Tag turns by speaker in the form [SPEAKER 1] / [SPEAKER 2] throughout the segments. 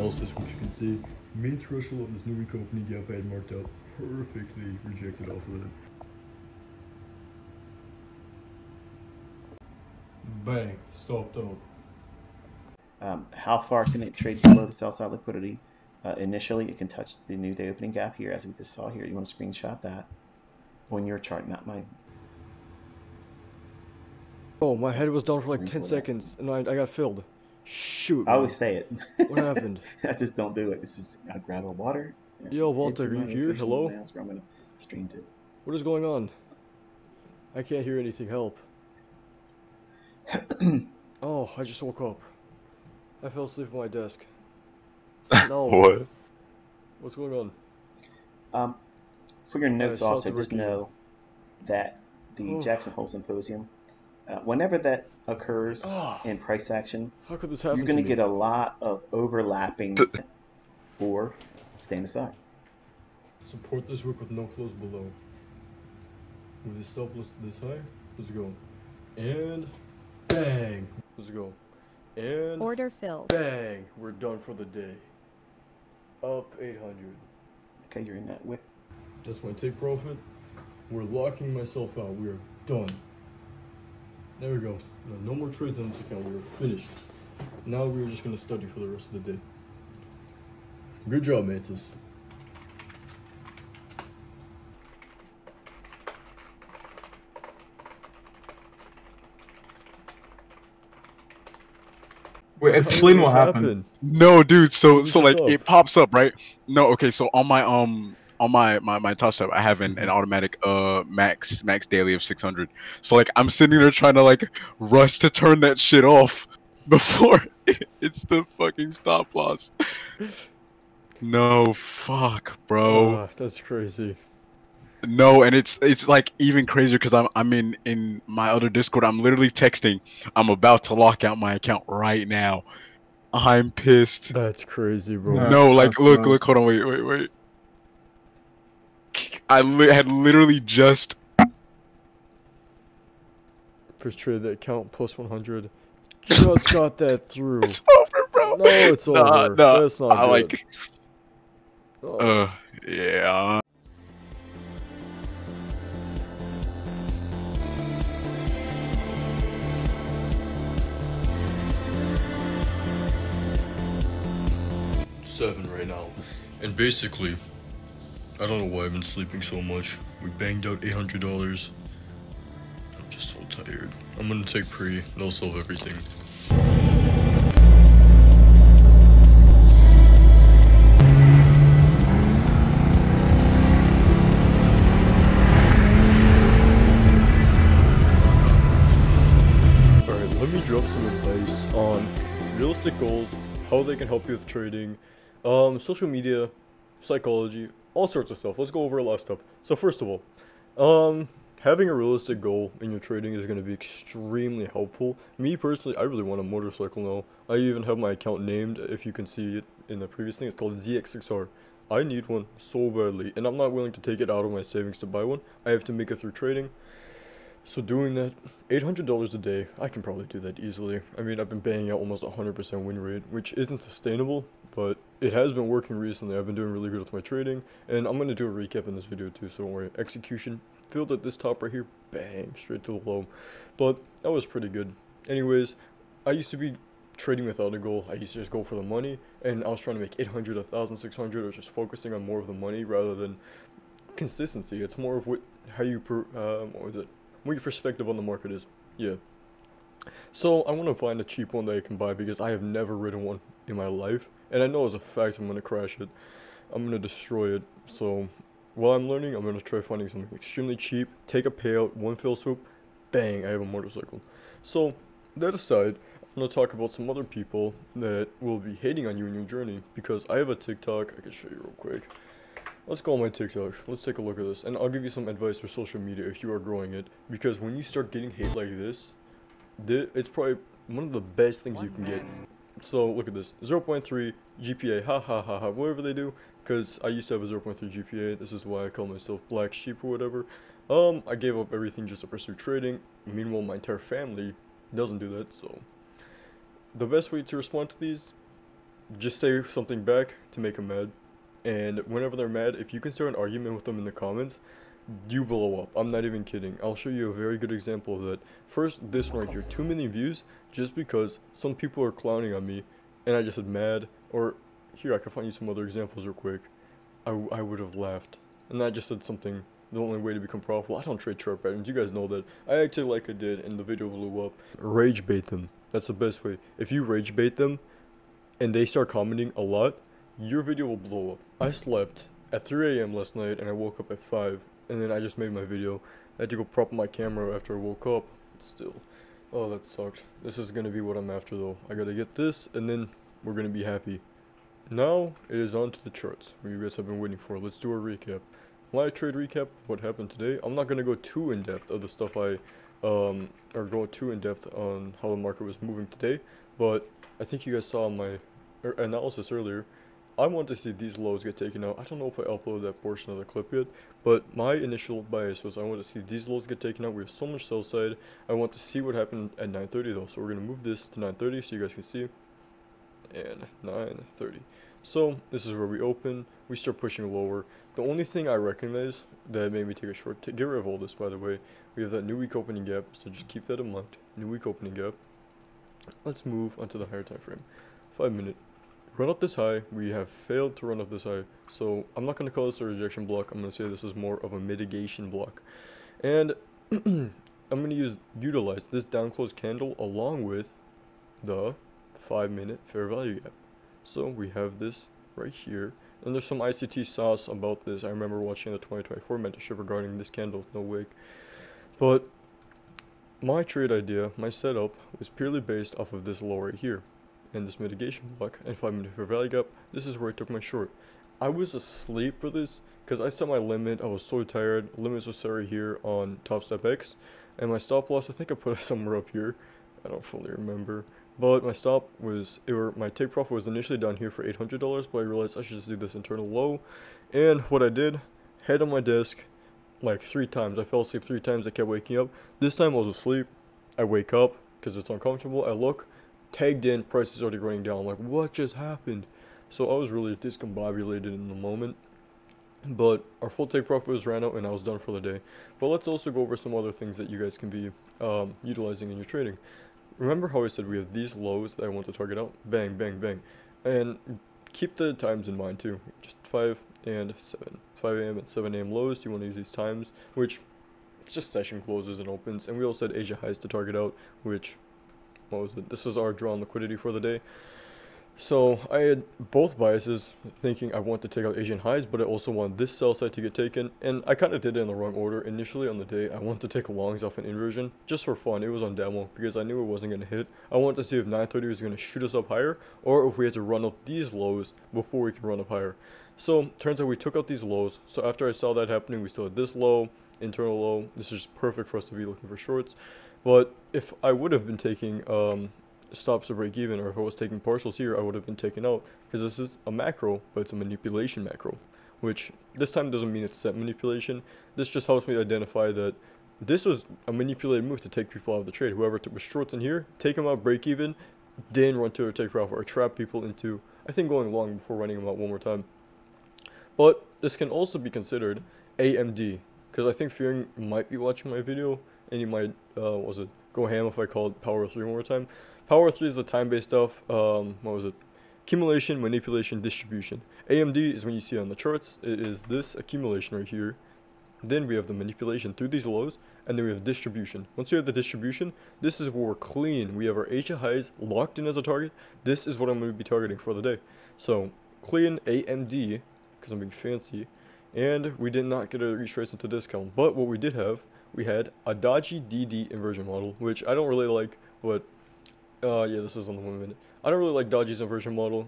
[SPEAKER 1] analysis, which you can see, main threshold of this new weak opening gap I had marked out perfectly rejected off of it. Bang, stopped out.
[SPEAKER 2] How far can it trade below the sell side liquidity? Initially, it can touch the new day opening gap here, as we just saw here. You want to screenshot that on your chart, not mine.
[SPEAKER 3] Oh, my head was down for like 10 seconds, and I got filled. Shoot,
[SPEAKER 2] I always say it.
[SPEAKER 3] What happened?
[SPEAKER 2] I just don't do it. This is, I grab a water.
[SPEAKER 3] Yo, Walter, are you here? Hello?
[SPEAKER 2] That's where I'm going to stream to.
[SPEAKER 3] What is going on? I can't hear anything. Help. Oh, I just woke up. I fell asleep at my desk. No.
[SPEAKER 4] What?
[SPEAKER 3] What's going on?
[SPEAKER 2] For your notes also, just
[SPEAKER 3] Ricky.
[SPEAKER 2] know that the Jackson Hole Symposium, whenever that occurs in price action,
[SPEAKER 3] How could this happen?
[SPEAKER 2] you're going to get a lot of overlapping or stand aside.
[SPEAKER 1] Support this wick with no close below. Move this stop loss to this high. Let's go. And bang. Let's go. And
[SPEAKER 5] Order filled.
[SPEAKER 3] bang. We're done for the day. Up 800.
[SPEAKER 2] Okay, you're in that wick.
[SPEAKER 1] that's my take profit. We're locking myself out. We are done. There we go. No more trades on this account. We are finished. Now we're just going to study for the rest of the day. Good job, Mantas.
[SPEAKER 4] Wait, explain what happened. No, dude. So like it pops up, right? No, okay. So on my top step, I have an automatic max daily of 600. So like I'm sitting there trying to like rush to turn that shit off before it's the fucking stop loss. No, fuck, bro.
[SPEAKER 3] That's crazy.
[SPEAKER 4] No, and it's like even crazier because I'm in my other Discord. I'm literally texting. I'm about to lock out my account right now. I'm pissed.
[SPEAKER 3] That's crazy, bro.
[SPEAKER 4] Yeah, no, like look, hold on, wait. I had literally just
[SPEAKER 3] first trade that account plus 100. Just got that through.
[SPEAKER 4] It's over, bro.
[SPEAKER 3] No, it's over.
[SPEAKER 4] No,
[SPEAKER 3] that's not good.
[SPEAKER 4] like.
[SPEAKER 3] Oh.
[SPEAKER 4] Yeah.
[SPEAKER 1] Seven right now. And basically, I don't know why I've been sleeping so much. We banged out $800. I'm just so tired. I'm gonna take pre, that'll solve everything. Alright, let me drop some advice on realistic goals, how they can help you with trading, social media, psychology, all sorts of stuff. Let's go over a lot of stuff. So first of all, having a realistic goal in your trading is going to be extremely helpful. Me personally, I really want a motorcycle now. I even have my account named, if you can see it in the previous thing. It's called ZX6R. I need one so badly, and I'm not willing to take it out of my savings to buy one. I have to make it through trading. So doing that, $800 a day, I can probably do that easily. I mean, I've been banging out almost 100% win rate, which isn't sustainable, but it has been working recently. I've been doing really good with my trading, and I'm going to do a recap in this video too, so don't worry. Execution, filled at this top right here, bang, straight to the low. But that was pretty good. Anyways, I used to be trading without a goal. I used to just go for the money, and I was trying to make 800, 1,600, or just focusing on more of the money rather than consistency. It's more of what your perspective on the market is. Yeah. So I want to find a cheap one that I can buy because I have never ridden one in my life, and I know as a fact I'm going to crash it. I'm going to destroy it. So while I'm learning, I'm going to try finding something extremely cheap, take a payout, one fell swoop, bang, I have a motorcycle. So that aside, I'm going to talk about some other people that will be hating on you in your journey, because I have a TikTok. I can show you real quick. Let's go on my TikTok. Let's take a look at this, and I'll give you some advice for social media if you are growing it, because when you start getting hate like this, it's probably one of the best things you can get. So look at this, 0.3 GPA, ha ha ha ha, whatever they do, because I used to have a 0.3 GPA. This is why I call myself black sheep or whatever. I gave up everything just to pursue trading. Meanwhile, my entire family doesn't do that. So the best way to respond to these, just say something back to make them mad. And whenever they're mad, if you can start an argument with them in the comments, you blow up. I'm not even kidding. I'll show you a very good example of that. First, this one right here, 2 million views, just because some people are clowning on me, and I just said mad. Or here, I can find you some other examples real quick. I would have laughed, and I just said something. The only way to become profitable. I don't trade chart patterns. You guys know that. I acted like I did, and the video blew up. Rage bait them. That's the best way. If you rage bait them, and they start commenting a lot, your video will blow up. I slept at 3 a.m. last night, and I woke up at 5, and then I just made my video. I had to go prop my camera after I woke up. But still, oh, that sucked. This is gonna be what I'm after though. I gotta get this, and then we're gonna be happy. Now it is on to the charts, where you guys have been waiting for. Let's do a recap. Live trade recap of what happened today. I'm not gonna go too in depth of the stuff or go too in depth on how the market was moving today, but I think you guys saw my analysis earlier. I want to see these lows get taken out. I don't know if I uploaded that portion of the clip yet, but my initial bias was I want to see these lows get taken out. We have so much sell side. I want to see what happened at 9:30 though, so we're gonna move this to 9:30 so you guys can see. And 9:30. So this is where we open. We start pushing lower. The only thing I recognize that made me take a short, get rid of all this by the way, we have that new week opening gap, so just keep that in mind. New week opening gap. Let's move onto the higher time frame. 5 minute. Run up this high. We have failed to run up this high, so I'm not going to call this a rejection block. I'm going to say this is more of a mitigation block, and I'm going to utilize this down close candle along with the 5 minute fair value gap. So we have this right here, and there's some ICT sauce about this. I remember watching the 2024 mentorship regarding this candle with no wick, but my trade idea, my setup, was purely based off of this low right here and this mitigation block and 5 minute fair value gap. This is where I took my short. I was asleep for this because I set my limit. I was so tired. Limits was set right here on Top Step X, and my stop loss, I think I put it somewhere up here. I don't fully remember, but my stop was, my take profit was initially down here for $800, but I realized I should just do this internal low, and what I did, head on my desk like 3 times. I fell asleep 3 times. I kept waking up. This time I was asleep. I wake up because it's uncomfortable. I look, tagged in, price is already running down. I'm like, what just happened? So I was really discombobulated in the moment, but our full take profit was ran out and I was done for the day. But let's also go over some other things that you guys can be utilizing in your trading. Remember how I said we have these lows that I want to target out? Bang, bang, bang. And keep the times in mind too. Just 5 and 7. 5 a.m. and 7 a.m. lows. You want to use these times, which just session closes and opens. And we also had Asia highs to target out, which, what was it? This was our draw on liquidity for the day. So I had both biases, thinking I want to take out Asian highs, but I also want this sell side to get taken, and I kind of did it in the wrong order. Initially on the day, I wanted to take longs off an inversion, just for fun. It was on demo, because I knew it wasn't going to hit. I wanted to see if 930 was going to shoot us up higher, or if we had to run up these lows before we could run up higher. So, turns out we took out these lows. So after I saw that happening, we still had this low, internal low. This is just perfect for us to be looking for shorts. But if I would have been taking stops to break even, or if I was taking partials here, I would have been taken out, because this is a macro, but it's a manipulation macro, which this time doesn't mean it's set manipulation. This just helps me identify that this was a manipulated move to take people out of the trade. Whoever was shorts in here, take them out, break even, then run to a take profit, or trap people into, I think, going long before running them out one more time. But this can also be considered AMD, because I think Fearing might be watching my video, and you might, go ham if I called Power 3 one more time. Power 3 is the time-based stuff, accumulation, manipulation, distribution. AMD is when you see on the charts, it is this accumulation right here. Then we have the manipulation through these lows, and then we have distribution. Once you have the distribution, this is where we're clean. We have our Asia highs locked in as a target. This is what I'm going to be targeting for the day. So, clean AMD, because I'm being fancy, and we did not get a retrace into discount. But what we did have, we had a dodgy DD inversion model, which I don't really like, but yeah, this is on the 1 minute. I don't really like Dodgy's inversion model,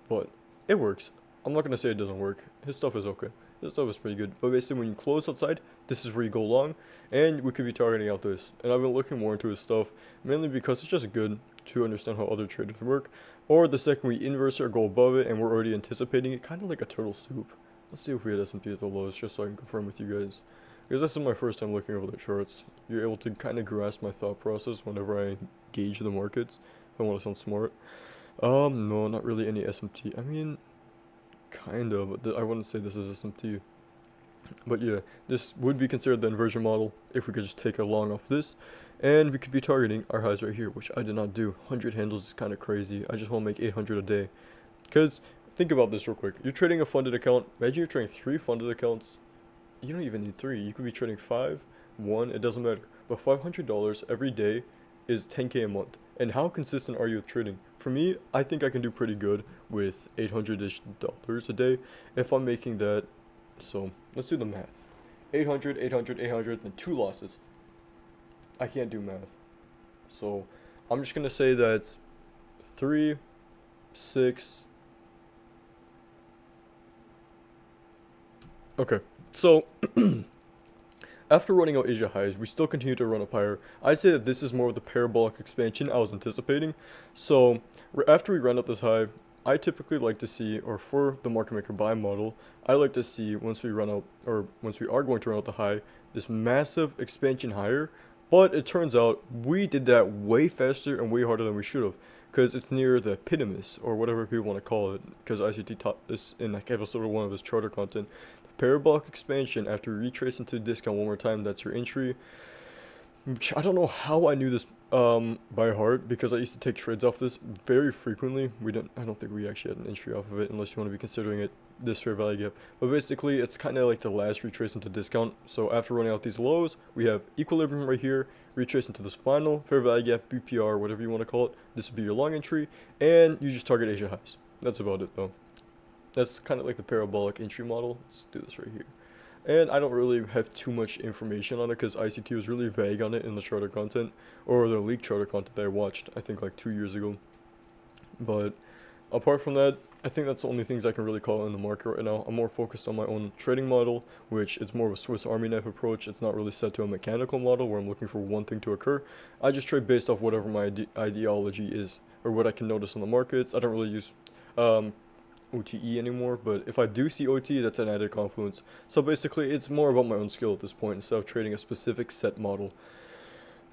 [SPEAKER 1] but it works. I'm not gonna say it doesn't work. His stuff is okay. His stuff is pretty good. But basically, when you close outside, this is where you go long, and we could be targeting out this. And I've been looking more into his stuff, mainly because it's just good to understand how other traders work. Or the second we inverse it or go above it, and we're already anticipating it, kind of like a turtle soup. Let's see if we had S&P at the lows, just so I can confirm with you guys. Because this is my first time looking over the charts. You're able to kind of grasp my thought process whenever I gauge the markets, if I want to sound smart. No, not really any SMT. I mean, kind of, but I wouldn't say this is SMT. But yeah, this would be considered the inversion model if we could just take a long off this. And we could be targeting our highs right here, which I did not do. 100 handles is kind of crazy. I just want to make 800 a day. Because, think about this real quick. You're trading a funded account. Imagine you're trading 3 funded accounts. You don't even need 3. You could be trading 5, 1, it doesn't matter. But $500 every day is 10K a month. And how consistent are you with trading? For me, I think I can do pretty good with $800-ish a day if I'm making that. So, let's do the math. 800, 800, 800, and 2 losses. I can't do math. So, I'm just going to say that 3, 6. Okay, so after running out Asia highs, we still continue to run up higher. I'd say that this is more of the parabolic expansion I was anticipating. So after we run up this high, I typically like to see, or for the market maker buy model, I like to see once we run out, or once we are going to run out the high, this massive expansion higher. But it turns out we did that way faster and way harder than we should have, because it's near the epitomis, or whatever people want to call it, because ICT taught this in like episode 1 of his charter content. Parabolic expansion after retrace into discount one more time, that's your entry. Which I don't know how I knew this by heart, because I used to take trades off this very frequently. I don't think we actually had an entry off of it, unless you want to be considering it this fair value gap. But basically it's kind of like the last retrace into discount. So after running out these lows, we have equilibrium right here, retrace into this final fair value gap, BPR, whatever you want to call it. This would be your long entry, and you just target Asia highs. That's about it though. That's kind of like the parabolic entry model. Let's do this right here. And I don't really have too much information on it because ICT was really vague on it in the charter content, or the leaked charter content that I watched, I think like 2 years ago. But apart from that, I think that's the only things I can really call in the market right now. I'm more focused on my own trading model, which is more of a Swiss Army knife approach. It's not really set to a mechanical model where I'm looking for one thing to occur. I just trade based off whatever my ideology is, or what I can notice in the markets. I don't really use OTE anymore, but if I do see OT, that's an added confluence. So basically, it's more about my own skill at this point instead of trading a specific set model.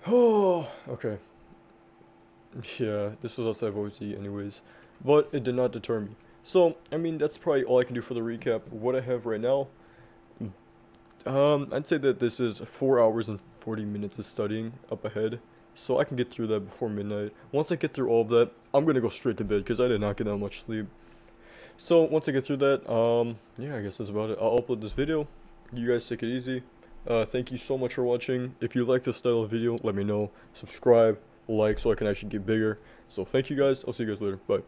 [SPEAKER 1] Oh, okay. Yeah, this was outside of OT anyways, but it did not deter me. So, I mean, that's probably all I can do for the recap. What I have right now, I'd say that this is 4 hours and 40 minutes of studying up ahead. So I can get through that before midnight. Once I get through all of that, I'm going to go straight to bed because I did not get that much sleep. So once I get through that, yeah, I guess that's about it. I'll upload this video. You guys take it easy. Thank you so much for watching. If you like this style of video, let me know. Subscribe, like, so I can actually get bigger. So thank you guys. I'll see you guys later. Bye.